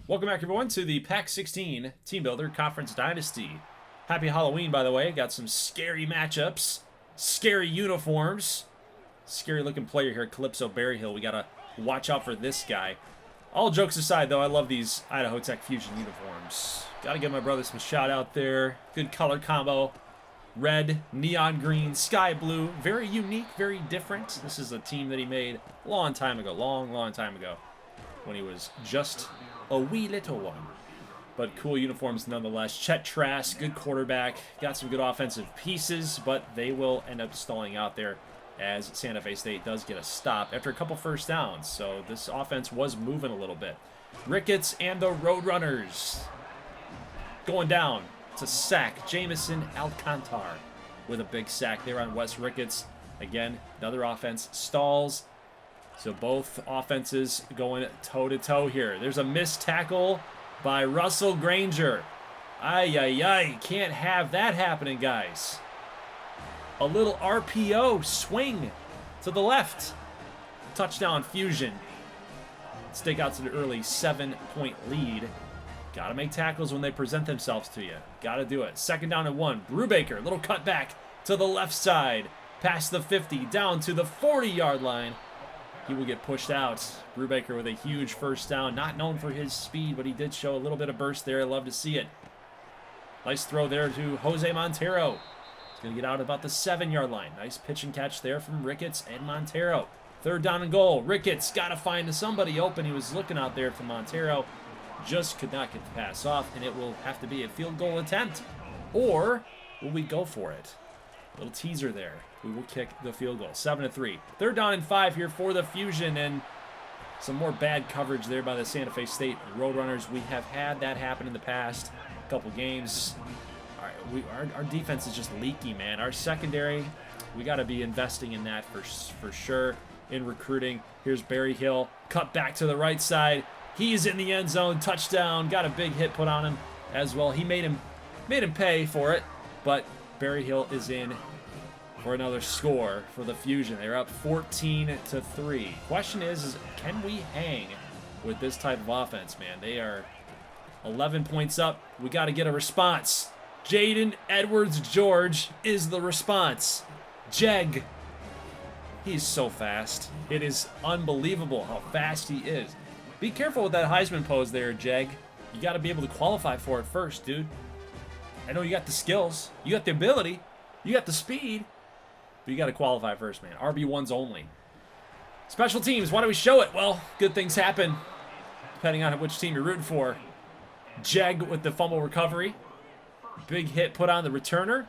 Welcome back, everyone, to the Pack 16 Team Builder Conference Dynasty. Happy Halloween, by the way. Got some scary matchups, scary uniforms, scary looking player here, Calypso Berryhill. We gotta watch out for this guy. All jokes aside, though, I love these Idaho Tech Fusion uniforms. Gotta give my brother some shout out there. Good color combo. Red, neon green, sky blue. Very unique, very different. This is a team that he made a long time ago, long time ago, when he was just a wee little one. But cool uniforms nonetheless. Chet Trask, good quarterback. Got some good offensive pieces, but they will end up stalling out there as Santa Fe State does get a stop after a couple first downs. So this offense was moving a little bit. Ricketts and the Roadrunners going down. It's a sack. Jamison Alcantar with a big sack there on Wes Ricketts. Again, another offense stalls. So both offenses going toe-to-toe here. There's a missed tackle by Russell Granger. Ay. Can't have that happening, guys. A little RPO swing to the left. Touchdown Fusion. Stake out to the early 7-point lead. Got to make tackles when they present themselves to you. Got to do it. 2nd down and 1. Brubaker, little cutback to the left side. Past the 50, down to the 40-yard line. He will get pushed out. Brubaker with a huge first down. Not known for his speed, but he did show a little bit of burst there. I love to see it. Nice throw there to Jose Montero. He's going to get out about the 7-yard line. Nice pitch and catch there from Ricketts and Montero. 3rd down and goal. Ricketts got to find somebody open. He was looking out there for Montero. Just could not get the pass off, and it will have to be a field goal attempt. Or will we go for it? Little teaser there. We will kick the field goal. 7-3. 3rd down and 5 here for the Fusion, and some more bad coverage there by the Santa Fe State Roadrunners. We have had that happen in the past couple games. All right, our defense is just leaky, man. Our secondary, we got to be investing in that for sure in recruiting. Here's Berryhill, cut back to the right side. He's in the end zone, touchdown. Got a big hit put on him as well. He made him pay for it, but Berryhill is in for another score for the Fusion. They're up 14-3. Question is can we hang with this type of offense, man? They are 11 points up. We got to get a response. Jaden Edwards-George is the response. Jeg. He's so fast. It is unbelievable how fast he is. Be careful with that Heisman pose there, Jeg. You got to be able to qualify for it first, dude. I know you got the skills. You got the ability. You got the speed. But you got to qualify first, man. RB1s only. Special teams, why do we show it? Well, good things happen depending on which team you're rooting for. Jeg with the fumble recovery. Big hit put on the returner.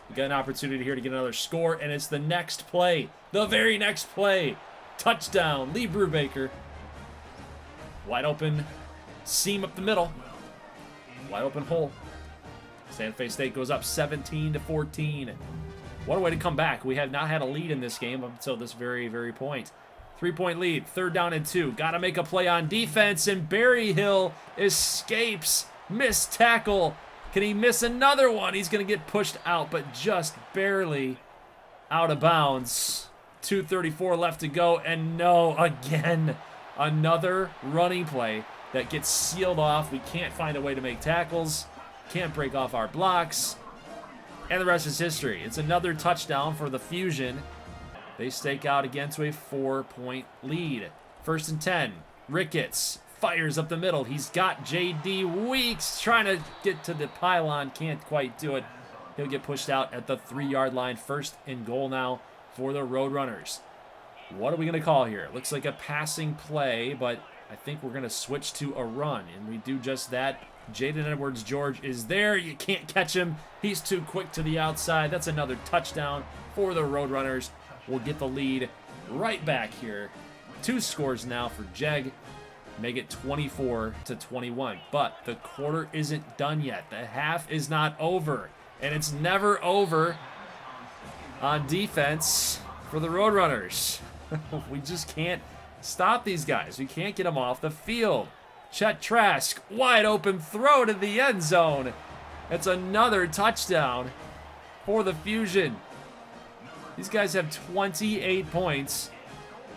We got an opportunity here to get another score, and it's the next play. The very next play. Touchdown, Lee Brubaker. Wide open seam up the middle. Wide open hole. Santa Fe State goes up 17-14. What a way to come back. We have not had a lead in this game until this very point. 3-point lead, 3rd down and 2. Got to make a play on defense, and Berryhill escapes. Missed tackle. Can he miss another one? He's going to get pushed out, but just barely out of bounds. 2:34 left to go, and no, again. Another running play that gets sealed off. We can't find a way to make tackles. Can't break off our blocks. And the rest is history. It's another touchdown for the Fusion. They stake out again to a 4-point lead. 1st and 10. Ricketts fires up the middle. He's got J.D. Weeks trying to get to the pylon. Can't quite do it. He'll get pushed out at the 3-yard line. 1st and goal now for the Roadrunners. What are we going to call here? Looks like a passing play, but I think we're going to switch to a run, and we do just that. Jaden Edwards-George is there. You can't catch him. He's too quick to the outside. That's another touchdown for the Roadrunners. We'll get the lead right back here. 2 scores now for Jeg. Make it 24-21. But the quarter isn't done yet. The half is not over, and it's never over on defense for the Roadrunners. We just can't stop these guys. We can't get them off the field. Chet Trask, wide open throw to the end zone. It's another touchdown for the Fusion. These guys have 28 points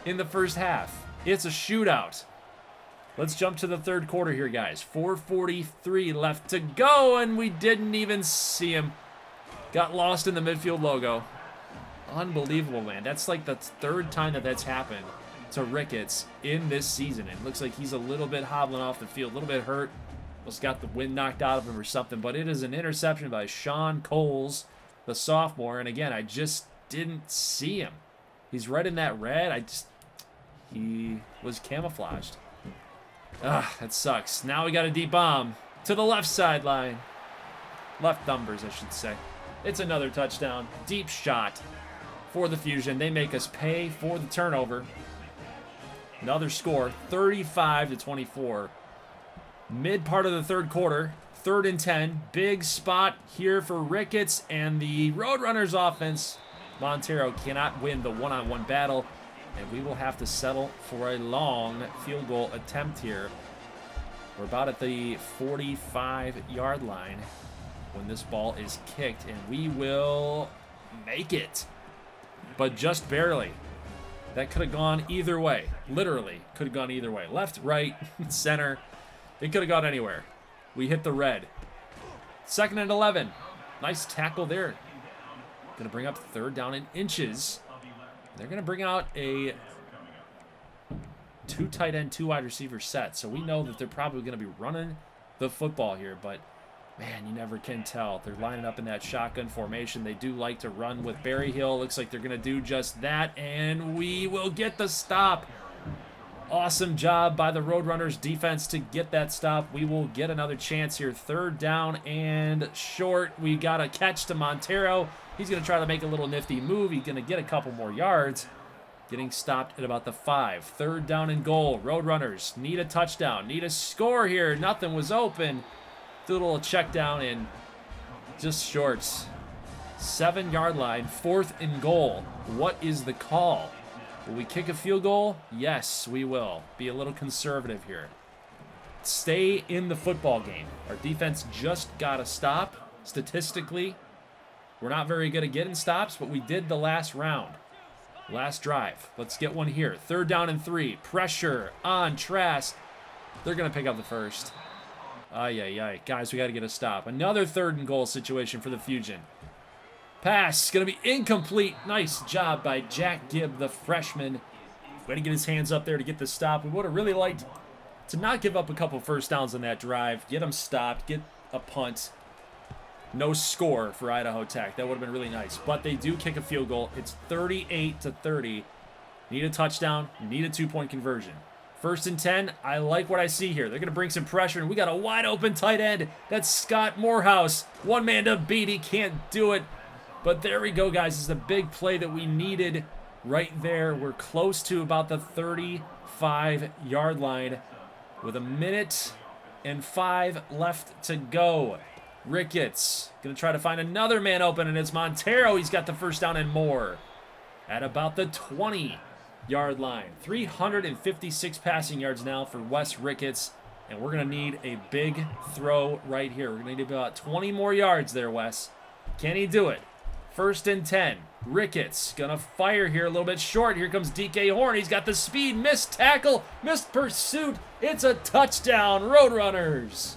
in the first half. It's a shootout. Let's jump to the third quarter here, guys. 4:43 left to go, and we didn't even see him. Got lost in the midfield logo. Unbelievable, man. That's like the third time that that's happened to Ricketts in this season. It looks like he's a little bit hobbling off the field, a little bit hurt. Almost got the wind knocked out of him or something, but it is an interception by Sean Coles, the sophomore, and again, I just didn't see him. He's right in that red. He was camouflaged. That sucks. Now we got a deep bomb to the left sideline. Left numbers, I should say. It's another touchdown. Deep shot for the Fusion. They make us pay for the turnover. Another score, 35-24. Mid part of the third quarter, 3rd and 10. Big spot here for Ricketts and the Roadrunners offense. Montero cannot win the one-on-one battle, and we will have to settle for a long field goal attempt here. We're about at the 45-yard line when this ball is kicked, and we will make it, but just barely. That could have gone either way. Literally could have gone either way. Left, right, center. It could have gone anywhere. We hit the red. 2nd and 11. Nice tackle there. Going to bring up 3rd down in inches. They're going to bring out a 2 tight end, 2 wide receiver set. So we know that they're probably going to be running the football here, but man, you never can tell. They're lining up in that shotgun formation. They do like to run with Berryhill. Looks like they're going to do just that, and we will get the stop. Awesome job by the Roadrunners defense to get that stop. We will get another chance here. 3rd down and short. We got a catch to Montero. He's going to try to make a little nifty move. He's going to get a couple more yards. Getting stopped at about the 5. 3rd down and goal. Roadrunners need a touchdown. Need a score here. Nothing was open. Do a little check down and just shorts. 7-yard line. 4th and goal. What is the call? Will we kick a field goal? Yes, we will. Be a little conservative here. Stay in the football game. Our defense just got a stop. Statistically, we're not very good at getting stops, but we did the last round. Last drive. Let's get one here. 3rd down and 3. Pressure on Trask. They're going to pick up the first. Ay. Guys, we got to get a stop. Another 3rd and goal situation for the Fusion. Pass, going to be incomplete. Nice job by Jack Gibb, the freshman. Way to get his hands up there to get the stop. We would have really liked to not give up a couple first downs on that drive. Get them stopped, get a punt. No score for Idaho Tech. That would have been really nice. But they do kick a field goal. It's 38-30. Need a touchdown. Need a 2-point conversion. 1st and 10. I like what I see here. They're going to bring some pressure, and we got a wide open tight end. That's Scott Morehouse. One man to beat. He can't do it. But there we go, guys. This is the big play that we needed right there. We're close to about the 35-yard line with 1:05 left to go. Ricketts going to try to find another man open, and it's Montero. He's got the first down and more at about the 20-yard line. 356 passing yards now for Wes Ricketts, and we're going to need a big throw right here. We're going to need about 20 more yards there, Wes. Can he do it? 1st and 10. Ricketts gonna fire here a little bit short. Here comes DK Horn. He's got the speed. Missed tackle. Missed pursuit. It's a touchdown. Roadrunners.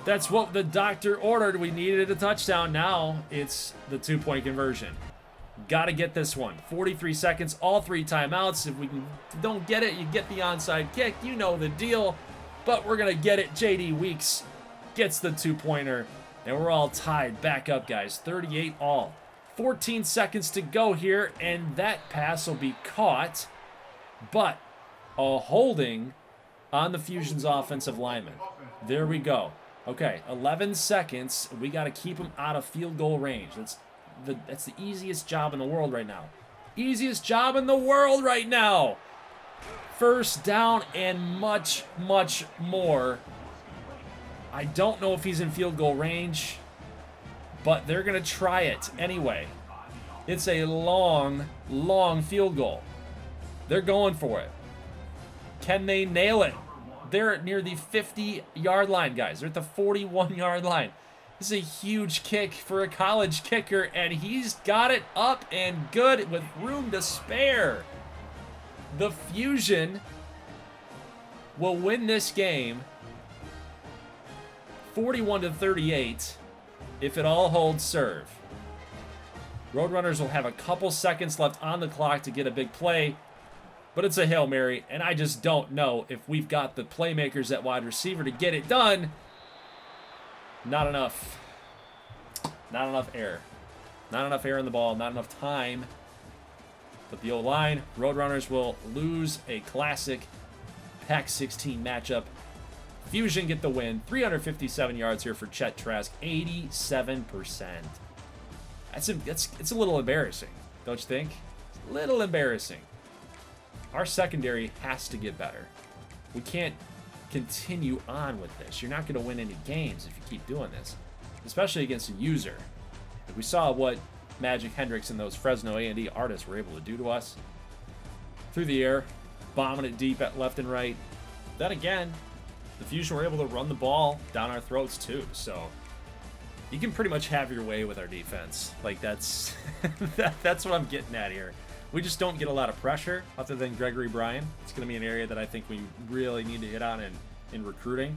That's what the doctor ordered. We needed a touchdown. Now it's the 2-point conversion. Got to get this one. 43 seconds. All 3 timeouts. If we don't get it, you get the onside kick. You know the deal. But we're going to get it. J.D. Weeks gets the 2-pointer. And we're all tied back up, guys. 38 all. 14 seconds to go here, and that pass will be caught. But a holding on the Fusion's offensive lineman. There we go. Okay, 11 seconds. We got to keep him out of field goal range. That's the easiest job in the world right now. Easiest job in the world right now. 1st down and much, much more. I don't know if he's in field goal range, but they're going to try it anyway. It's a long, long field goal. They're going for it. Can they nail it? They're near the 50-yard line, guys. They're at the 41-yard line. This is a huge kick for a college kicker, and he's got it up and good with room to spare. The Fusion will win this game 41-38 if it all holds serve. Roadrunners will have a couple seconds left on the clock to get a big play, but it's a Hail Mary, and I just don't know if we've got the playmakers at wide receiver to get it done. Not enough. Not enough air. Not enough air in the ball, not enough time. But the O-line, Roadrunners will lose a classic Pack 16 matchup. Fusion get the win. 357 yards here for Chet Trask. 87%. It's a little embarrassing, don't you think? It's a little embarrassing. Our secondary has to get better. We can't continue on with this. You're not going to win any games if you keep doing this, especially against a user. We saw what Magic Hendricks and those Fresno A&D artists were able to do to us. Through the air, bombing it deep at left and right. Then again, the Fusion were able to run the ball down our throats too. So you can pretty much have your way with our defense. Like that's that's what I'm getting at here. We just don't get a lot of pressure other than Gregory Bryan. It's going to be an area that I think we really need to hit on in recruiting.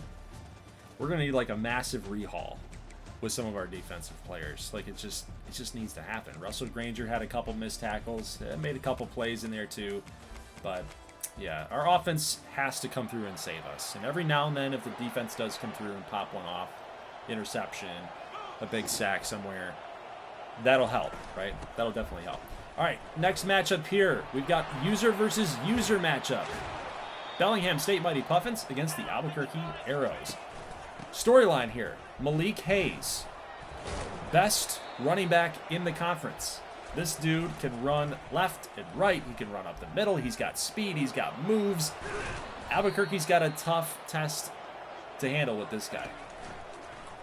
We're going to need like a massive rehaul with some of our defensive players. Like it just needs to happen. Russell Granger had a couple missed tackles, made a couple plays in there too. But yeah, our offense has to come through and save us. And every now and then, if the defense does come through and pop one off, interception, a big sack somewhere, that'll help, right? That'll definitely help. All right, next matchup here. We've got user versus user matchup. Bellingham State Mighty Puffins against the Albuquerque Arrows. Storyline here. Malik Hayes, best running back in the conference. This dude can run left and right. He can run up the middle. He's got speed. He's got moves. Albuquerque's got a tough test to handle with this guy.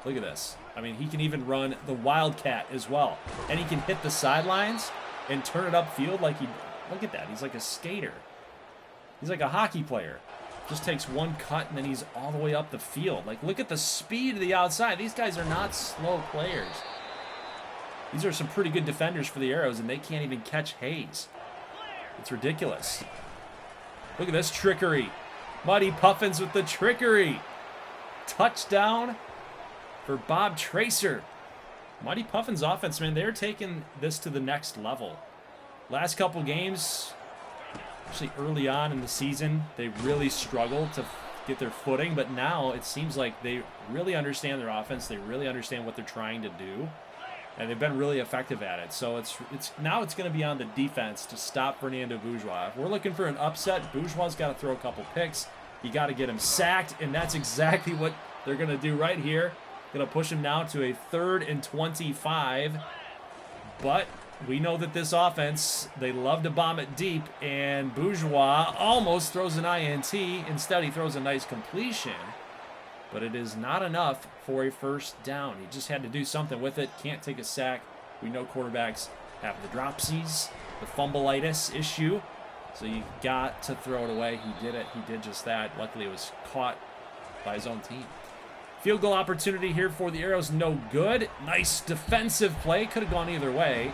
Look at this. I mean, he can even run the Wildcat as well. And he can hit the sidelines and turn it upfield like he... Look at that. He's like a skater. He's like a hockey player. Just takes one cut and then he's all the way up the field. Like, look at the speed of the outside. These guys are not slow players. These are some pretty good defenders for the Arrows, and they can't even catch Hayes. It's ridiculous. Look at this trickery. Mighty Puffins with the trickery. Touchdown for Bob Tracer. Mighty Puffins offense, man, they're taking this to the next level. Last couple games, actually early on in the season, they really struggled to get their footing, but now it seems like they really understand their offense. They really understand what they're trying to do, and they've been really effective at it. So now it's going to be on the defense to stop Fernando Bourgeois. If we're looking for an upset, Bourgeois's got to throw a couple picks. You got to get him sacked, and that's exactly what they're going to do right here. Going to push him down to a 3rd and 25, but we know that this offense, they love to bomb it deep, and Bourgeois almost throws an INT. Instead, he throws a nice completion, but it is not enough for a first down. He just had to do something with it. Can't take a sack. We know quarterbacks have the dropsies, the fumbleitis issue, so you got to throw it away. He did it. He did just that. Luckily, it was caught by his own team. Field goal opportunity here for the Arrows. No good. Nice defensive play. Could have gone either way.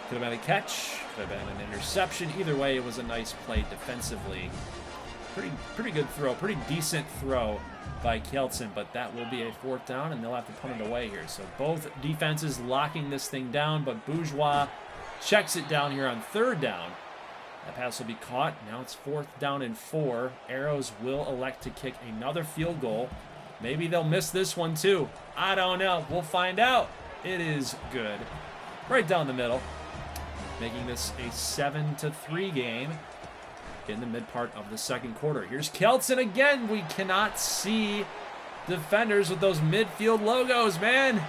Could have been a catch. Could have been an interception. Either way, it was a nice play defensively. Pretty good throw. Pretty decent throw by Kelton, but that will be a 4th down, and they'll have to punt it away here. So both defenses locking this thing down, but Bourgeois checks it down here on 3rd down. That pass will be caught. Now it's 4th down and 4. Arrows will elect to kick another field goal. Maybe they'll miss this one too. I don't know. We'll find out. It is good. Right down the middle. Making this a 7-3 game in the mid part of the 2nd quarter. Here's Kelton again. We cannot see defenders with those midfield logos, man.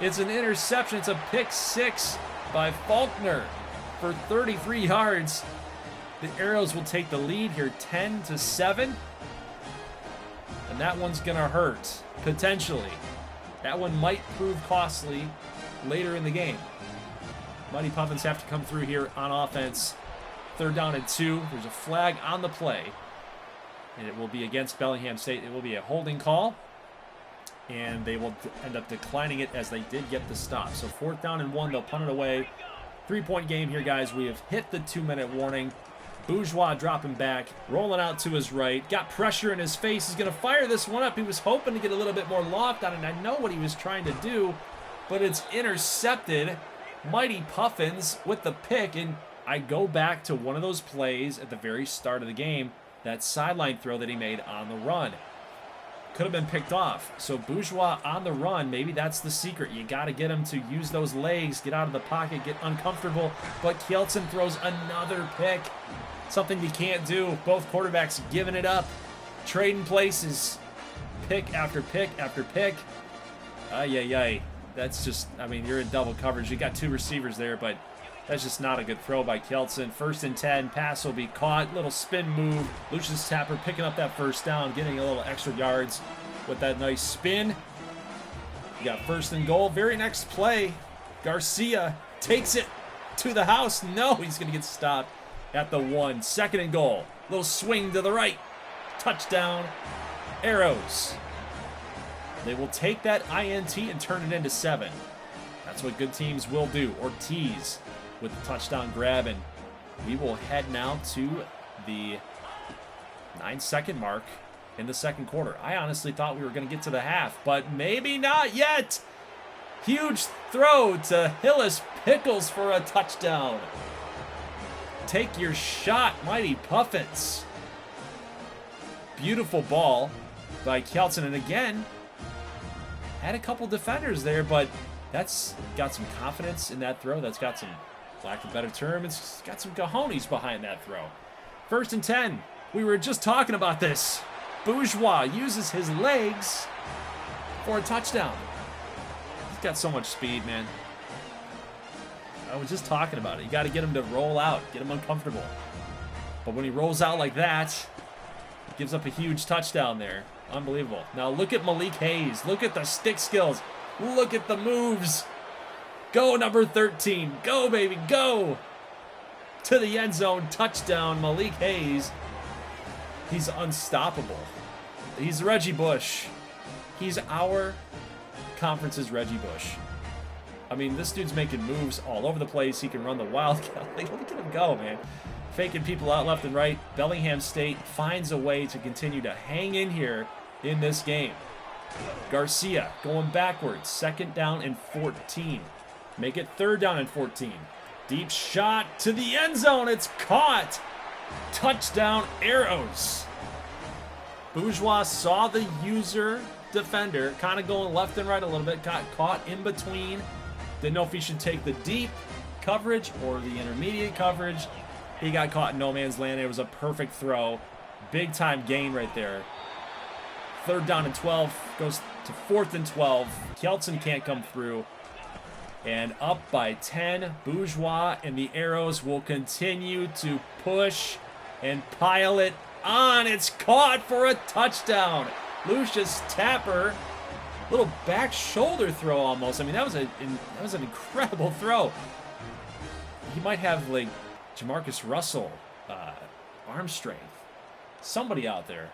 It's an interception. It's a pick 6 by Faulkner for 33 yards. The Arrows will take the lead here 10-7. And that one's going to hurt, potentially. That one might prove costly later in the game. Mighty Puffins have to come through here on offense. 3rd down and 2. There's a flag on the play. And it will be against Bellingham State. It will be a holding call. And they will end up declining it as they did get the stop. So 4th down and 1. They'll punt it away. 3-point game here, guys. We have hit the 2-minute warning. Bourgeois dropping back, rolling out to his right. Got pressure in his face. He's going to fire this one up. He was hoping to get a little bit more loft on it. And I know what he was trying to do, but it's intercepted. Mighty Puffins with the pick. And I go back to one of those plays at the very start of the game, that sideline throw that he made on the run. Could have been picked off. So Bourgeois on the run, maybe that's the secret. You got to get him to use those legs, get out of the pocket, get uncomfortable. But Kjeldsen throws another pick. Something you can't do. Both quarterbacks giving it up. Trading places. Pick after pick after pick. Ay. That's just, I mean, you're in double coverage. You got two receivers there, but that's just not a good throw by Kjeldsen. 1st and 10. Pass will be caught. Little spin move. Lucius Tapper picking up that first down, getting a little extra yards with that nice spin. You got 1st and goal. Very next play, Garcia takes it to the house. No, he's going to get stopped at the 1. 2nd and goal. Little swing to the right. Touchdown. Arrows. They will take that INT and turn it into 7. That's what good teams will do. Ortiz with the touchdown grab, and we will head now to the 9-second mark in the 2nd quarter. I honestly thought we were going to get to the half, but maybe not yet. Huge throw to Hillis Pickles for a touchdown. Take your shot, Mighty Puffins. Beautiful ball by Kjeldsen, and again, had a couple defenders there, but that's got some confidence in that throw. That's got some, lack of a better term, it's got some cojones behind that throw. 1st and 10. We were just talking about this. Bourgeois uses his legs for a touchdown. He's got so much speed, man. I was just talking about it. You got to get him to roll out, get him uncomfortable. But when he rolls out like that, he gives up a huge touchdown there. Unbelievable. Now look at Malik Hayes. Look at the stick skills. Look at the moves. Go, number 13. Go, baby, go. To the end zone. Touchdown, Malik Hayes. He's unstoppable. He's Reggie Bush. He's our conference's Reggie Bush. I mean, this dude's making moves all over the place. He can run the wildcat. Like, look at him go, man. Faking people out left and right. Bellingham State finds a way to continue to hang in here in this game. Garcia going backwards. 2nd down and 14. Make it 3rd down and 14. Deep shot to the end zone. It's caught. Touchdown, Arrows. Bourgeois saw the user defender kind of going left and right a little bit. Got caught in between. Didn't know if he should take the deep coverage or the intermediate coverage. He got caught in no man's land. It was a perfect throw. Big time gain right there. 3rd down and 12. Goes to 4th and 12. Kjeldsen can't come through. And up by 10. Bourgeois and the Arrows will continue to push and pile it on. It's caught for a touchdown. Lucius Tapper. Little back shoulder throw almost. I mean, that was an incredible throw. He might have like Jamarcus Russell arm strength. Somebody out there.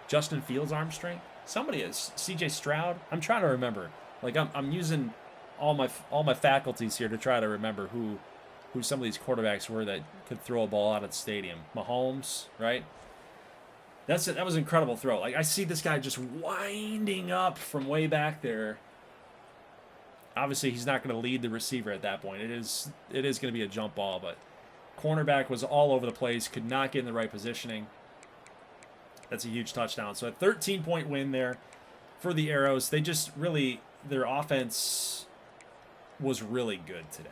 Justin Fields arm strength. Somebody is CJ Stroud. I'm trying to remember. Like I'm using all my faculties here to try to remember who some of these quarterbacks were that could throw a ball out of the stadium. Mahomes, right? That was an incredible throw. Like I see this guy just winding up from way back there. Obviously, he's not going to lead the receiver at that point. It is going to be a jump ball, but cornerback was all over the place, could not get in the right positioning. That's a huge touchdown. So a 13-point win there for the Arrows. They just really, their offense was really good today.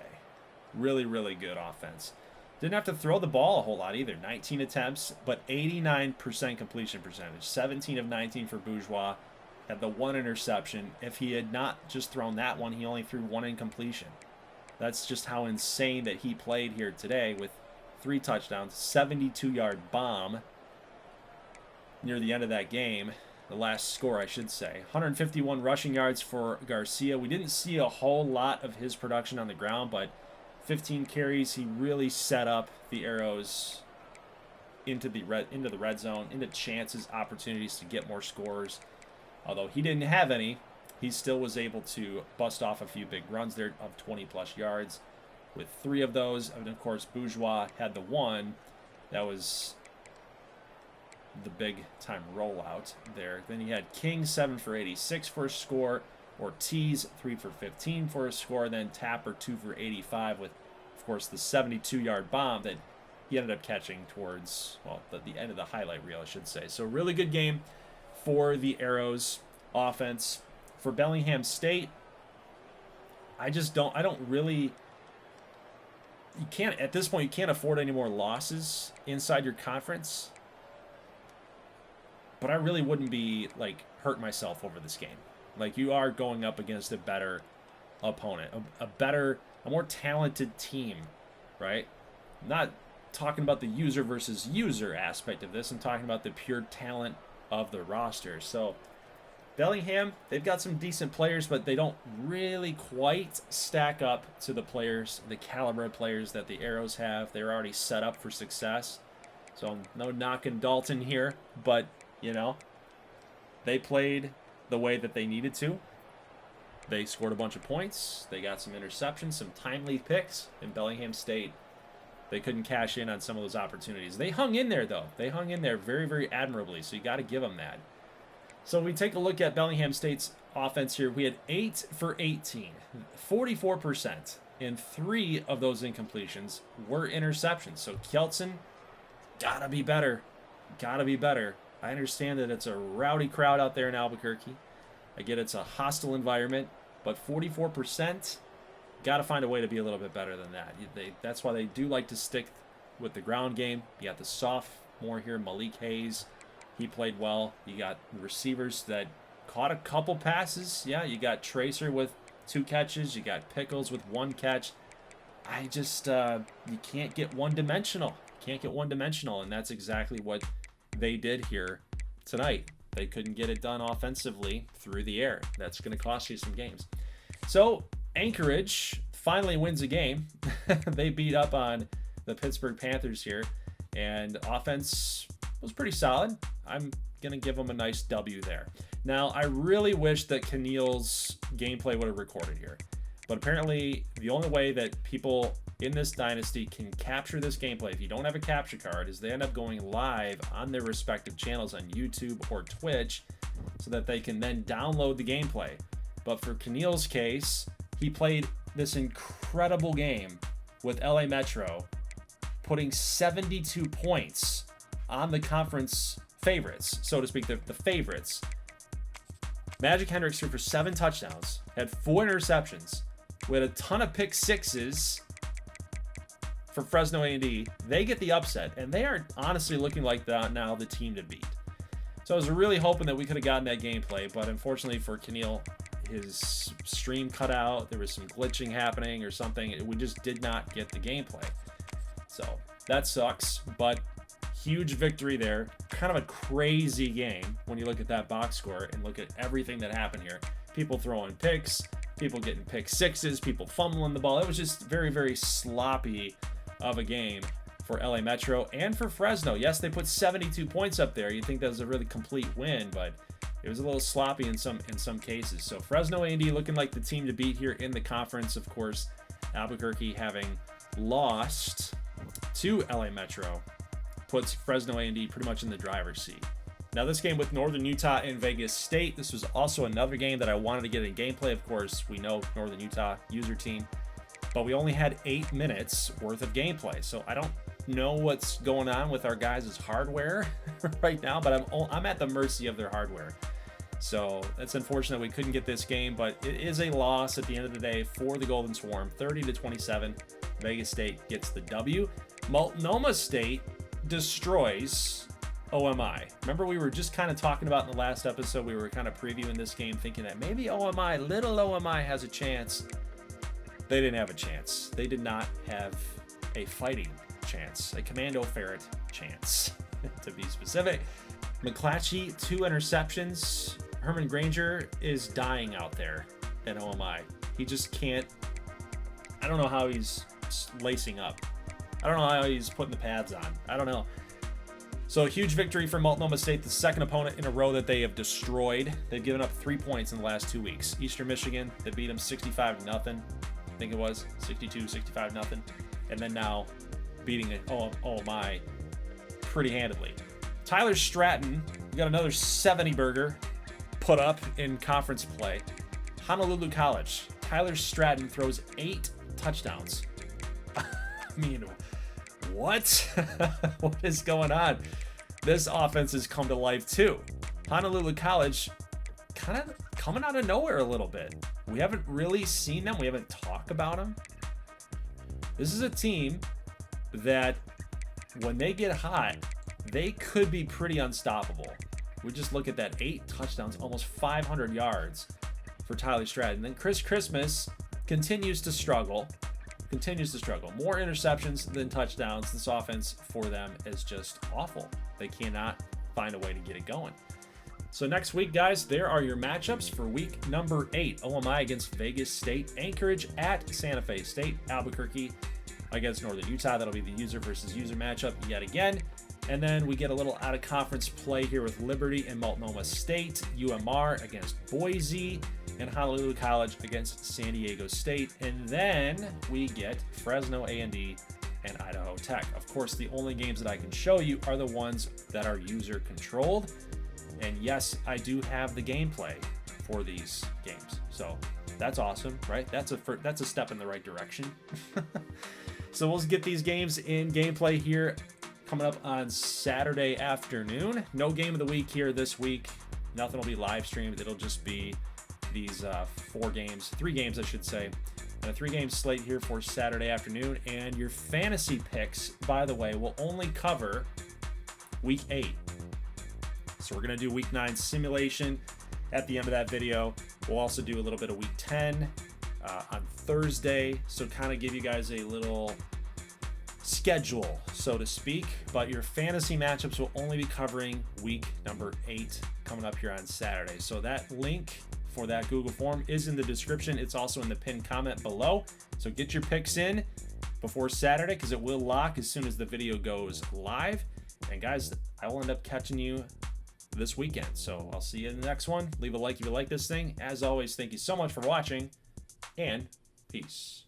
Really, really good offense. Didn't have to throw the ball a whole lot either. 19 attempts, but 89% completion percentage. 17 of 19 for Bourgeois. Had the 1 interception. If he had not just thrown that one, he only threw 1 incompletion. That's just how insane that he played here today with 3 touchdowns, 72-yard bomb near the end of that game. The last score, I should say. 151 rushing yards for Garcia. We didn't see a whole lot of his production on the ground, but 15 carries. He really set up the Arrows into the red zone, into chances, opportunities to get more scores. Although he didn't have any, he still was able to bust off a few big runs there of 20-plus yards with 3 of those. And, of course, Bourgeois had the 1. That was the big time rollout there. Then you had King 7 for 86 for a score, Ortiz 3 for 15 for a score, then Tapper 2 for 85 with, of course, the 72-yard bomb that he ended up catching towards, well, the end of the highlight reel, I should say. So really good game for the Arrows offense. For Bellingham State, I don't really, you can't, at this point, you can't afford any more losses inside your conference. But I really wouldn't be, like, hurting myself over this game. Like, you are going up against a better opponent, a more talented team, right? I'm not talking about the user versus user aspect of this. I'm talking about the pure talent of the roster. So, Bellingham, they've got some decent players, but they don't really quite stack up to the players, the caliber of players that the Arrows have. They're already set up for success. So, no knocking Dalton here, but, you know, they played the way that they needed to. They scored a bunch of points. They got some interceptions, some timely picks. In Bellingham State, they couldn't cash in on some of those opportunities. They hung in there, though. They hung in there very, very admirably, so you got to give them that. So we take a look at Bellingham State's offense here. We had 8 for 18, 44%, and 3 of those incompletions were interceptions. So Kjeldsen, gotta be better. Gotta be better. I understand that it's a rowdy crowd out there in Albuquerque. I get it's a hostile environment, but 44%, got to find a way to be a little bit better than that. That's why they do like to stick with the ground game. You got the sophomore here, Malik Hayes. He played well. You got receivers that caught a couple passes. Yeah, you got Tracer with 2 catches. You got Pickles with 1 catch. I just, you can't get one-dimensional. Can't get one-dimensional, and that's exactly what they did here tonight. They couldn't get it done offensively through the air. That's going to cost you some games. So Anchorage finally wins a game. They beat up on the Pittsburgh Panthers here, and offense was pretty solid. I'm going to give them a nice W there. Now, I really wish that Keneal's gameplay would have recorded here, but apparently the only way that people in this dynasty can capture this gameplay, if you don't have a capture card, is they end up going live on their respective channels on YouTube or Twitch so that they can then download the gameplay. But for Keneal's case, he played this incredible game with LA Metro, putting 72 points on the conference favorites, so to speak, the favorites. Magic Hendricks threw for 7 touchdowns, had 4 interceptions, with a ton of pick sixes for Fresno A&D. They get the upset, and they are honestly looking like now the team to beat. So I was really hoping that we could have gotten that gameplay, but unfortunately for Keneal, his stream cut out. There was some glitching happening or something. We just did not get the gameplay. So that sucks, but huge victory there. Kind of a crazy game when you look at that box score and look at everything that happened here. People throwing picks, people getting pick sixes, people fumbling the ball. It was just very, very sloppy of a game for LA Metro and for Fresno. Yes, they put 72 points up there. You'd think that was a really complete win, but it was a little sloppy in some cases. So Fresno A&D looking like the team to beat here in the conference. Of course, Albuquerque having lost to LA Metro puts Fresno A&D pretty much in the driver's seat. Now this game with Northern Utah and Vegas State, this was also another game that I wanted to get in gameplay. Of course, we know Northern Utah user team, but we only had 8 minutes worth of gameplay. So I don't know what's going on with our guys' hardware right now, but I'm at the mercy of their hardware. So it's unfortunate we couldn't get this game, but it is a loss at the end of the day for the Golden Swarm. 30-27, Vegas State gets the W. Multnomah State destroys OMI. Remember, we were just kind of talking about in the last episode, we were kind of previewing this game thinking that maybe OMI, little OMI, has a chance. They didn't have a chance. They did not have a fighting chance, a Commando Ferret chance, to be specific. McClatchy, 2 interceptions. Herman Granger is dying out there at OMI. He just can't. I don't know how he's lacing up. I don't know how he's putting the pads on. I don't know. So a huge victory for Multnomah State, the second opponent in a row that they have destroyed. They've given up 3 points in the last 2 weeks. Eastern Michigan, they beat them 65-0. I think it was 62-65-0. And then now beating OMI pretty handedly. Tyler Stratton, we got another 70-burger put up in conference play. Honolulu College, Tyler Stratton throws 8 touchdowns. I mean, what? What is going on? This offense has come to life too. Honolulu College kind of coming out of nowhere a little bit. We haven't really seen them. We haven't talked about them. This is a team that when they get hot, they could be pretty unstoppable. We just look at that 8 touchdowns, almost 500 yards for Tyler Stratton. Then Chris Christmas continues to struggle. More interceptions than touchdowns. This offense for them is just awful. They cannot find a way to get it going. So next week, guys, there are your matchups for week number 8. OMI against Vegas State, Anchorage at Santa Fe State, Albuquerque against Northern Utah. That'll be the user versus user matchup yet again. And then we get a little out-of-conference play here with Liberty and Multnomah State, UMR against Boise, and Honolulu College against San Diego State. And then we get Fresno A&D and Idaho Tech. Of course, the only games that I can show you are the ones that are user-controlled. And yes, I do have the gameplay for these games. So that's awesome, right? That's a step in the right direction. So we'll get these games in gameplay here coming up on Saturday afternoon. No game of the week here this week. Nothing will be live streamed. It'll just be these 3 games I should say, and a 3-game slate here for Saturday afternoon. And your fantasy picks, by the way, will only cover week 8. So we're going to do week 9 simulation at the end of that video. We'll also do a little bit of week 10 on Thursday. So kind of give you guys a little schedule, so to speak. But your fantasy matchups will only be covering week number 8 coming up here on Saturday. So that link for that Google form is in the description. It's also in the pinned comment below. So get your picks in before Saturday because it will lock as soon as the video goes live. And guys, I will end up catching you this weekend. So I'll see you in the next one. Leave a like if you like this thing. As always, thank you so much for watching, and peace.